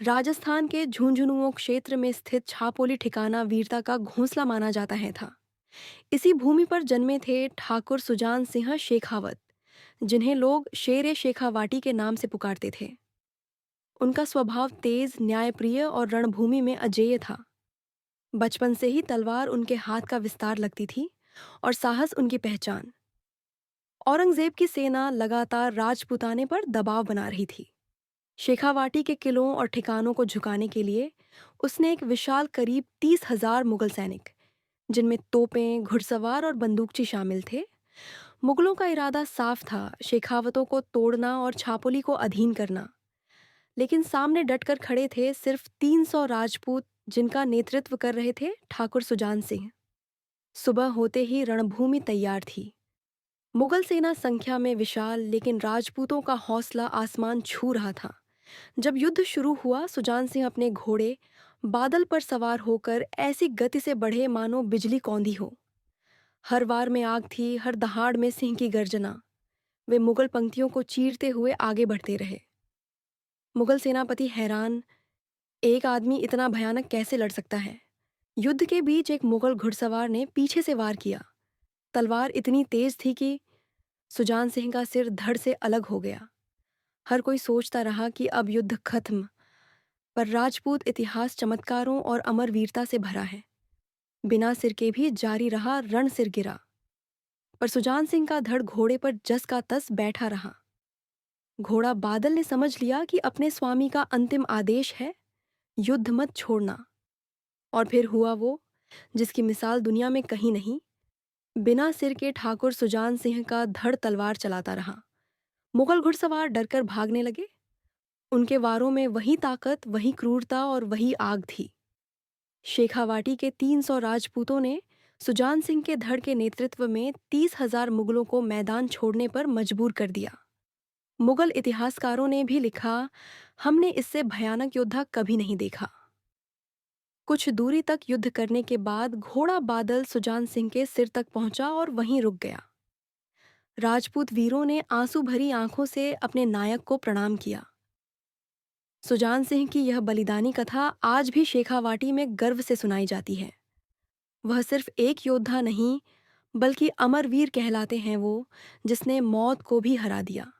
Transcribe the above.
राजस्थान के झुंझुनुओं क्षेत्र में स्थित छापोली ठिकाना वीरता का घोंसला माना जाता है था। इसी भूमि पर जन्मे थे ठाकुर सुजान सिंह शेखावत, जिन्हें लोग शेरे शेखावाटी के नाम से पुकारते थे। उनका स्वभाव तेज, न्यायप्रिय और रणभूमि में अजेय था। बचपन से ही तलवार उनके हाथ का विस्तार लगती थी और साहस उनकी पहचान। औरंगजेब की सेना लगातार राजपुताने पर दबाव बना रही थी। शेखावाटी के किलों और ठिकानों को झुकाने के लिए उसने एक विशाल करीब 30,000 मुगल सैनिक, जिनमें तोपें, घुड़सवार और बंदूकची शामिल थे। मुगलों का इरादा साफ था, शेखावतों को तोड़ना और छापोली को अधीन करना। लेकिन सामने डटकर खड़े थे सिर्फ 300 राजपूत, जिनका नेतृत्व कर रहे थे ठाकुर सुजान सिंह। सुबह होते ही रणभूमि तैयार थी। मुगल सेना संख्या में विशाल, लेकिन राजपूतों का हौसला आसमान छू रहा था। जब युद्ध शुरू हुआ, सुजान सिंह अपने घोड़े बादल पर सवार होकर ऐसी गति से बढ़े मानो बिजली कौंधी हो। हर वार में आग थी, हर दहाड़ में सिंह की गर्जना। वे मुगल पंक्तियों को चीरते हुए आगे बढ़ते रहे। मुगल सेनापति हैरान, एक आदमी इतना भयानक कैसे लड़ सकता है। युद्ध के बीच एक मुगल घुड़सवार ने पीछे से वार किया। तलवार इतनी तेज थी कि सुजान सिंह का सिर धड़ से अलग हो गया। हर कोई सोचता रहा कि अब युद्ध खत्म, पर राजपूत इतिहास चमत्कारों और अमर वीरता से भरा है। बिना सिर के भी जारी रहा, रण सिर गिरा। पर सुजान सिंह का धड़ घोड़े पर जस का तस बैठा रहा। घोड़ा बादल ने समझ लिया कि अपने स्वामी का अंतिम आदेश है, युद्ध मत छोड़ना। और फिर हुआ वो, जिसकी मिसाल दुनिया में कहीं नहीं। बिना सिर के ठाकुर सुजान सिंह का धड़ तलवार चलाता रहा। मुगल घुड़सवार डरकर भागने लगे। उनके वारों में वही ताकत, वही क्रूरता और वही आग थी। शेखावाटी के 300 राजपूतों ने सुजान सिंह के धड़ के नेतृत्व में 30,000 मुगलों को मैदान छोड़ने पर मजबूर कर दिया। मुगल इतिहासकारों ने भी लिखा, हमने इससे भयानक योद्धा कभी नहीं देखा। कुछ दूरी तक युद्ध करने के बाद घोड़ा बादल सुजान सिंह के सिर तक पहुंचा और वहीं रुक गया। राजपूत वीरों ने आंसू भरी आंखों से अपने नायक को प्रणाम किया। सुजान सिंह की यह बलिदानी कथा आज भी शेखावाटी में गर्व से सुनाई जाती है। वह सिर्फ एक योद्धा नहीं, बल्कि अमर वीर कहलाते हैं वो, जिसने मौत को भी हरा दिया।